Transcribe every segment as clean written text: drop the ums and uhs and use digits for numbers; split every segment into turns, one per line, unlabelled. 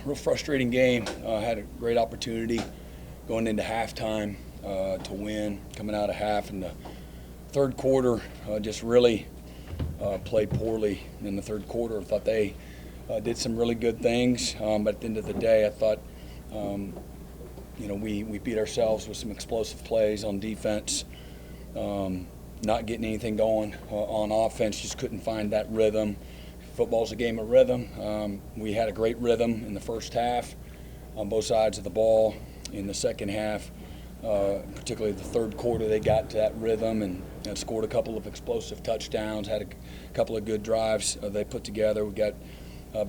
real frustrating game. Had a great opportunity going into halftime to win, coming out of half. In the third quarter, just really played poorly in the third quarter. I thought they did some really good things, but at the end of the day, I thought we beat ourselves with some explosive plays on defense. Not getting anything going on offense, just couldn't find that rhythm. Football's a game of rhythm. We had a great rhythm in the first half on both sides of the ball. In the second half, particularly the third quarter, they got to that rhythm and scored a couple of explosive touchdowns, had a couple of good drives they put together. We got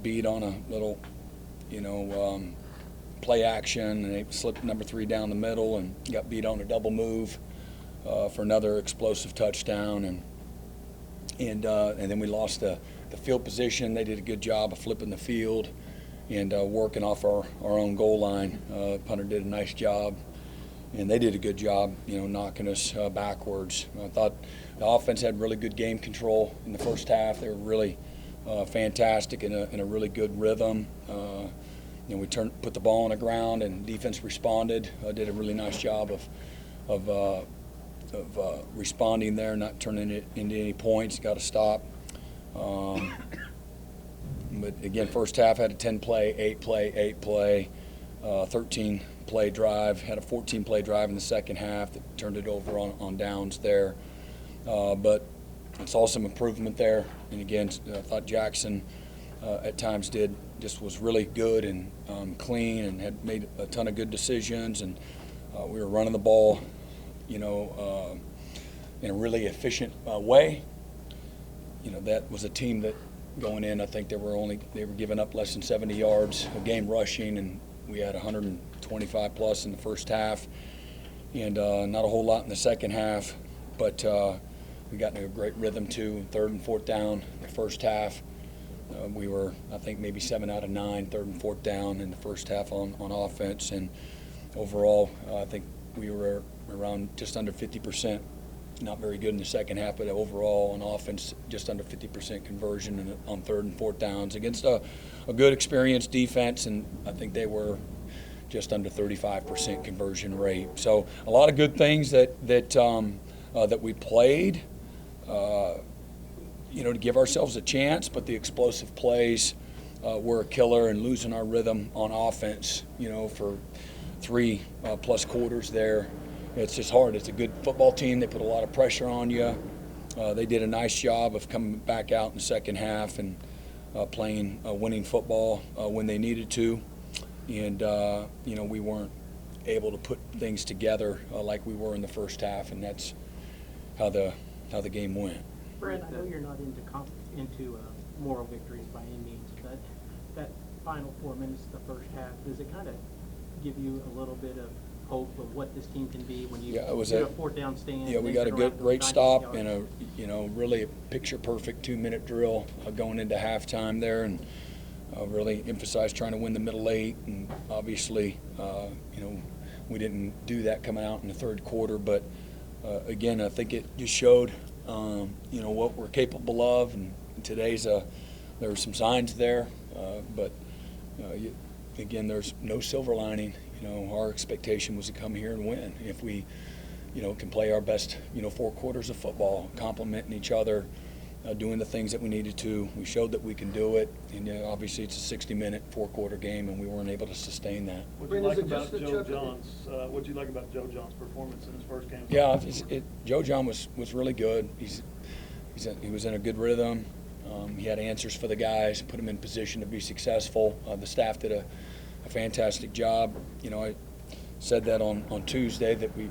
beat on a little, play action, and they slipped number 3 down the middle and got beat on a double move for another explosive touchdown, and then we lost the field position. They did a good job of flipping the field and working off our own goal line. Punter did a nice job, and they did a good job, knocking us backwards. I thought the offense had really good game control in the first half. They were really fantastic in a really good rhythm. We put the ball on the ground, and defense responded. Did a really nice job of responding there, not turning it into any points. Got to stop. But again, first half had a 10-play, 8-play, 13-play drive. Had a 14-play drive in the second half that turned it over on downs there. But I saw some improvement there. And again, I thought Jackson at times was really good and clean and had made a ton of good decisions. And we were running the ball, in a really efficient way. That was a team that going in, I think they were giving up less than 70 yards a game rushing, and we had 125 plus in the first half, and not a whole lot in the second half. But we got into a great rhythm too. Third and fourth down in the first half. We were, I think, maybe 7 out of 9, third and fourth down in the first half on offense. And overall, I think we were around just under 50%. Not very good in the second half, but overall on offense, just under 50% conversion on third and fourth downs against a good, experienced defense. And I think they were just under 35% conversion rate. So a lot of good things that we played. To give ourselves a chance, but the explosive plays were a killer, and losing our rhythm on offense, for 3 plus quarters there. It's just hard. It's a good football team. They put a lot of pressure on you. They did a nice job of coming back out in the second half and playing winning football when they needed to. And, we weren't able to put things together like we were in the first half, and that's how the game went.
Brent, I know you're not into moral victories by any means, but that final 4 minutes of the first half, does it kind of give you a little bit of hope of what this team can be when you get a fourth down stand?
Yeah, we got a great stop and really a picture-perfect 2-minute drill going into halftime there, and really emphasized trying to win the middle 8. And obviously, we didn't do that coming out in the third quarter, but again, I think it just showed what we're capable of, and today's there were some signs there, but again, there's no silver lining. Our expectation was to come here and win. If we, can play our best, 4 quarters of football, complementing each other, doing the things that we needed to. We showed that we can do it, and obviously it's a 60-minute 4-quarter game, and we weren't able to sustain that.
What did you like about Joe John's performance in his first game?
Yeah, Joe John was really good. He was in a good rhythm. He had answers for the guys, put them in position to be successful. The staff did a fantastic job. I said that on Tuesday that we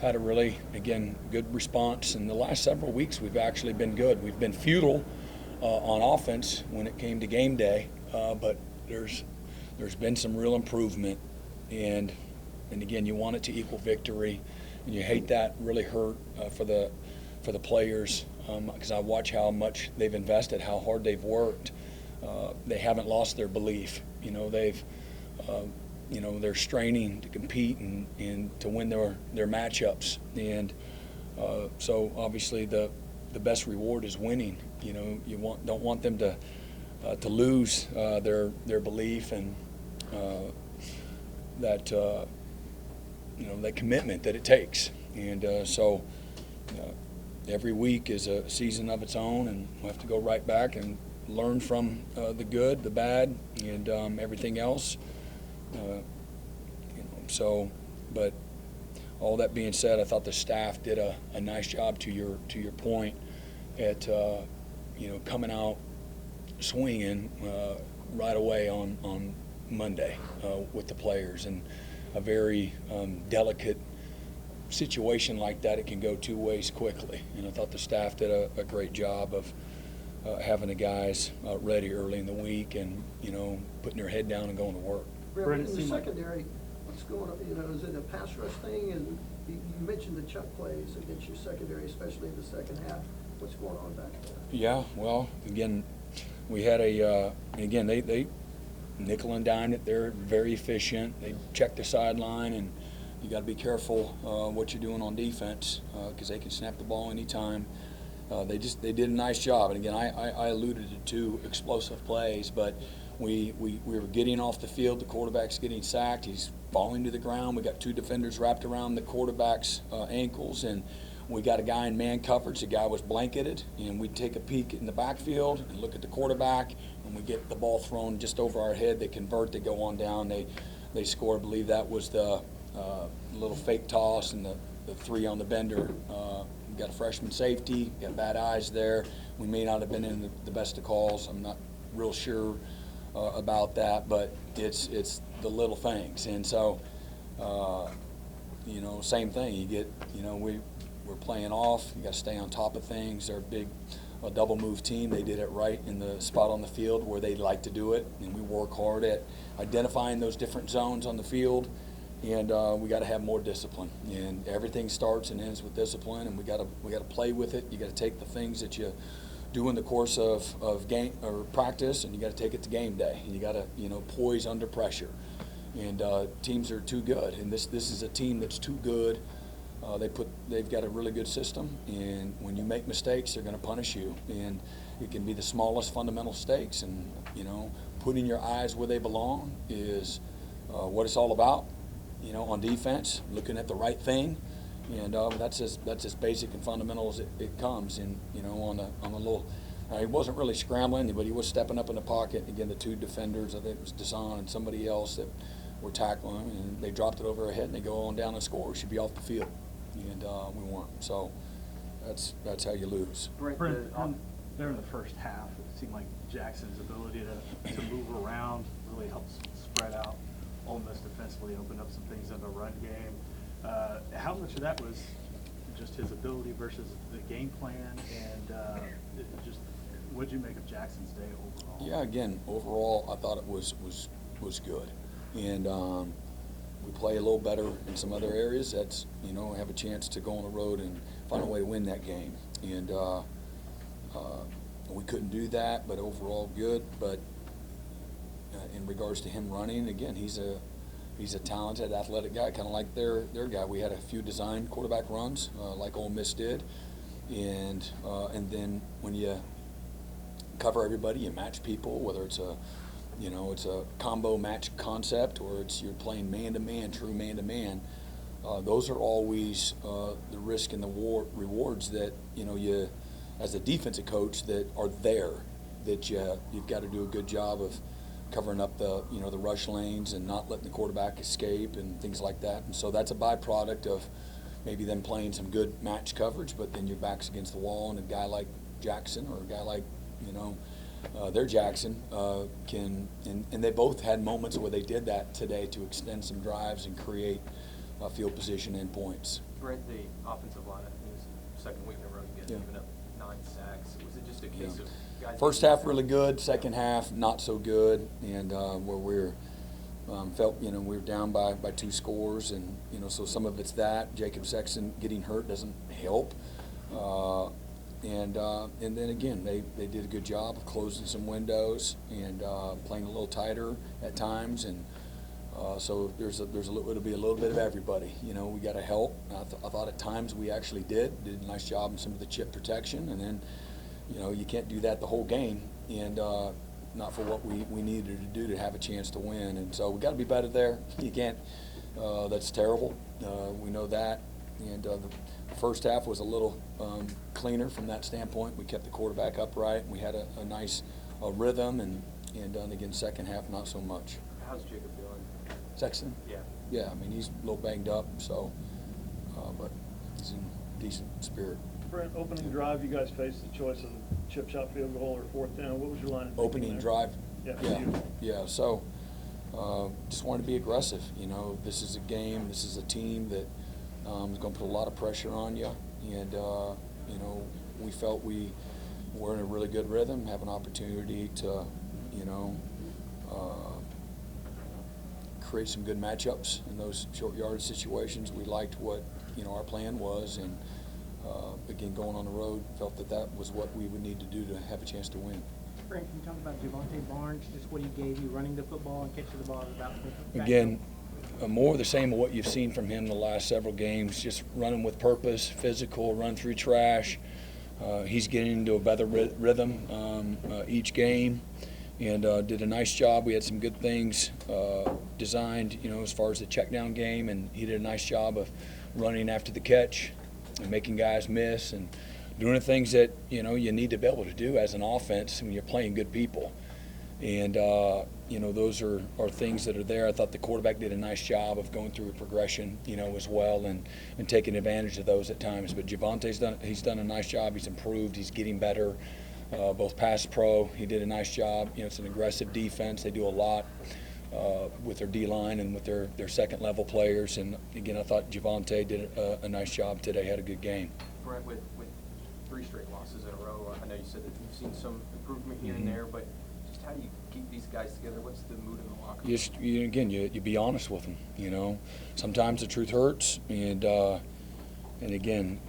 had a really, again, good response. In the last several weeks, we've actually been good. We've been futile on offense when it came to game day, but there's been some real improvement. And again, you want it to equal victory, and you hate that really hurt for the players, because I watch how much they've invested, how hard they've worked. They haven't lost their belief. They're straining to compete and to win their matchups. And so obviously the best reward is winning. You don't want them to lose their belief, and that that commitment that it takes. And so every week is a season of its own, and we have to go right back and learn from the good, the bad, and everything else. But all that being said, I thought the staff did a nice job, to your point, at coming out swinging right away on Monday with the players. And a very delicate situation like that, it can go two ways quickly. And I thought the staff did a great job of having the guys ready early in the week and putting their head down and going to work.
Brent, in the secondary, what's going on? Is it a pass rush thing? And you mentioned the chuck plays against your secondary, especially in the second half. What's going on back there?
Yeah, well, again, we had they nickel and dime it. They're very efficient. They check the sideline, and you got to be careful what you're doing on defense because they can snap the ball anytime. They did a nice job. And again, I alluded to two explosive plays, but we were getting off the field. The quarterback's getting sacked. He's falling to the ground. We got two defenders wrapped around the quarterback's ankles, and we got a guy in man coverage. The guy was blanketed, and we take a peek in the backfield and look at the quarterback, and we get the ball thrown just over our head. They convert. They go on down. They score. I believe that was the little fake toss and the three on the bender. We got a freshman safety. Got bad eyes there. We may not have been in the best of calls. I'm not real sure about that, but it's the little things. And so, same thing. You get, we're playing off. You got to stay on top of things. They're a big double move team. They did it right in the spot on the field where they like to do it, and we work hard at identifying those different zones on the field. And we got to have more discipline. And everything starts and ends with discipline. And we got to play with it. You got to take the things that you do in the course of game or practice, and you got to take it to game day. And you got to poise under pressure. And teams are too good. And this is a team that's too good. They've got a really good system, and when you make mistakes, they're going to punish you. And it can be the smallest fundamental mistakes. And putting your eyes where they belong is what it's all about. On defense, looking at the right thing, and that's as basic and fundamental as it comes. And on a little, he wasn't really scrambling, but he was stepping up in the pocket. Again, the two defenders, I think it was Desan and somebody else, that were tackling him, and they dropped it over our head, and they go on down and score. We should be off the field, and we weren't. So that's how you lose.
Brent, there in the first half, it seemed like Jackson's ability to move around really helps spread out Ole Miss defensively, opened up some things in the run game. How much of that was just his ability versus the game plan, and what did you make of Jackson's day overall?
Yeah, again, overall, I thought it was good, and we play a little better in some other areas. That's have a chance to go on the road and find a way to win that game, and we couldn't do that. But overall, good. But in regards to him running, again, he's a talented, athletic guy, kind of like their guy. We had a few designed quarterback runs, like Ole Miss did, and then when you cover everybody, you match people, whether it's a combo match concept or you're playing man-to-man, true man-to-man. Those are always the risk and the rewards that you, as a defensive coach, that are there, that you've got to do a good job of covering up the rush lanes and not letting the quarterback escape and things like that. And so that's a byproduct of maybe them playing some good match coverage, but then your back's against the wall, and a guy like Jackson or a guy like their Jackson can, and they both had moments where they did that today to extend some drives and create field position and points.
Brent, the offensive line, is second week in a row giving up 9 sacks. Was it just a case of guys?
First half really good, second half not so good, and where we're felt we were down by 2 scores, and so some of it's that. Jacob Sexton getting hurt doesn't help, and then again they did a good job of closing some windows and playing a little tighter at times, and so it'll be a little bit of everybody. We got to help. I thought at times we actually did a nice job in some of the chip protection, and then you can't do that the whole game. And not for what we needed to do to have a chance to win. And so we got to be better there. You can't. That's terrible. We know that. And the first half was a little cleaner from that standpoint. We kept the quarterback upright. We had a nice rhythm, and again, second half, not so much.
How's Jacob doing?
Sexton?
Yeah.
Yeah, I mean, he's a little banged up, so, but he's in decent spirit.
Brent, opening drive, you guys faced the choice of chip shot field goal or fourth down. What was your line of thinking
Opening
there?
drive?
Yeah, for
Yeah,
you.
yeah. So, just wanted to be aggressive. You know, this is a game, this is a team that is going to put a lot of pressure on you. And, you know, we felt we were in a really good rhythm, have an opportunity to, you know, create some good matchups in those short yardage situations. We liked what, you know, our plan was, and again, going on the road, felt that was what we would need to do to have a chance to win.
Frank, can you talk about Javonte Barnes, just what he gave you running the football and catching the ball about
Again, more of the same of what you've seen from him the last several games, just running with purpose, physical, run through trash. He's getting into a better rhythm each game, and did a nice job. We had some good things designed, you know, as far as the check down game, and he did a nice job of running after the catch and making guys miss and doing the things that, you know, you need to be able to do as an offense when you're playing good people. And, you know, those are things that are there. I thought the quarterback did a nice job of going through a progression, you know, as well, and taking advantage of those at times. But he's done a nice job. He's improved. He's getting better, both pass pro. He did a nice job. You know, it's an aggressive defense. They do a lot with their D-line and with their second-level players. And, again, I thought Javonte did a nice job today, had a good game.
Brent, with 3 straight losses in a row, I know you said that you've seen some improvement here and there, but just how do you keep these guys together? What's the mood in the locker room?
You be honest with them. You know, sometimes the truth hurts, and again,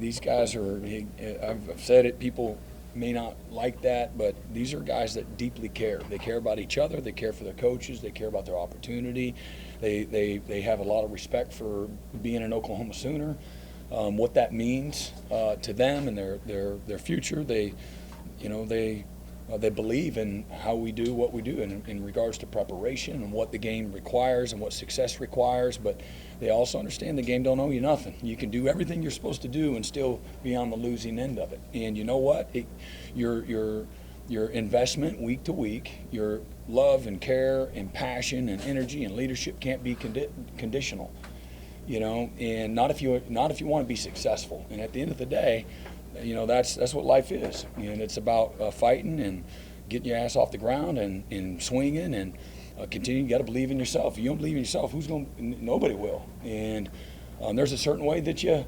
these guys are. I've said it. People may not like that, but these are guys that deeply care. They care about each other. They care for their coaches. They care about their opportunity. They have a lot of respect for being an Oklahoma Sooner. What that means to them and their future. They believe in how we do what we do in regards to preparation and what the game requires and what success requires, but they also understand the game don't owe you nothing. You can do everything you're supposed to do and still be on the losing end of it. And you know what? Your investment week to week, your love and care and passion and energy and leadership can't be conditional. You know, and not if you want to be successful. And at the end of the day, you know, that's what life is, and it's about fighting and getting your ass off the ground and swinging and continue. You got to believe in yourself. If you don't believe in yourself, nobody will. And there's a certain way that you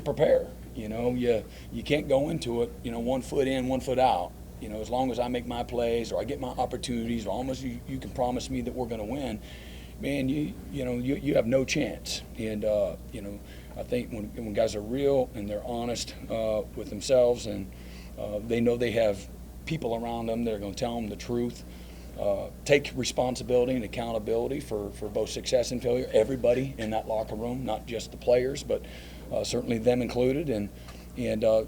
prepare. You know, you can't go into it, you know, 1 foot in, 1 foot out. You know, as long as I make my plays or I get my opportunities, or almost you can promise me that we're going to win. Man, you have no chance. And you know, I think when guys are real and they're honest with themselves, and they know they have people around them that are going to tell them the truth, take responsibility and accountability for both success and failure. Everybody in that locker room, not just the players, but certainly them included. And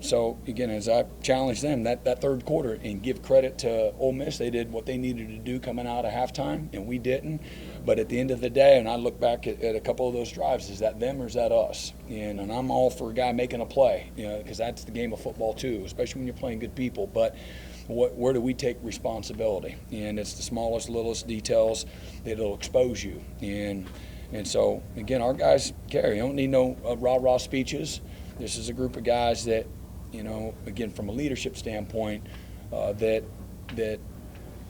so, again, as I challenge them, that third quarter, and give credit to Ole Miss, they did what they needed to do coming out of halftime, and we didn't. But at the end of the day, and I look back at a couple of those drives, is that them or is that us? And I'm all for a guy making a play, you know, because that's the game of football too, especially when you're playing good people. But where do we take responsibility? And it's the smallest, littlest details that'll expose you. And so, again, our guys care. You don't need no rah-rah speeches. This is a group of guys that, you know, again, from a leadership standpoint, that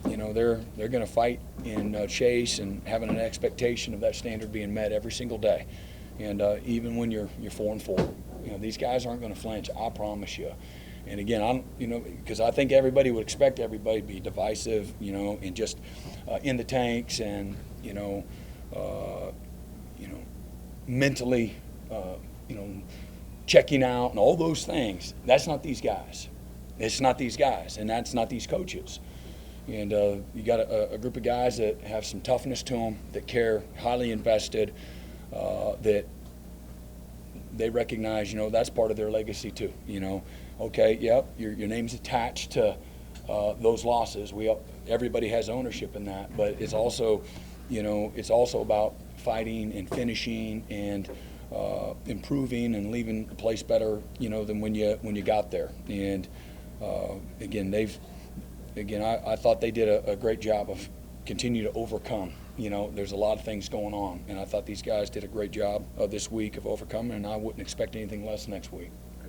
you know, they're going to fight and chase, and having an expectation of that standard being met every single day. And even when you're 4-4, you know, these guys aren't going to flinch. I promise you. And again, because I think everybody would expect everybody to be divisive, you know, and just in the tanks, and mentally, checking out and all those things. That's not these guys. It's not these guys, and that's not these coaches. And you got a group of guys that have some toughness to them, that care, highly invested, that they recognize, you know, that's part of their legacy too. You know, okay, yep, your name's attached to those losses. everybody has ownership in that, but it's also, it's also about fighting and finishing and improving and leaving the place better, than when you got there. And again, I thought they did a great job of continue to overcome. There's a lot of things going on, and I thought these guys did a great job this week of overcoming, and I wouldn't expect anything less next week.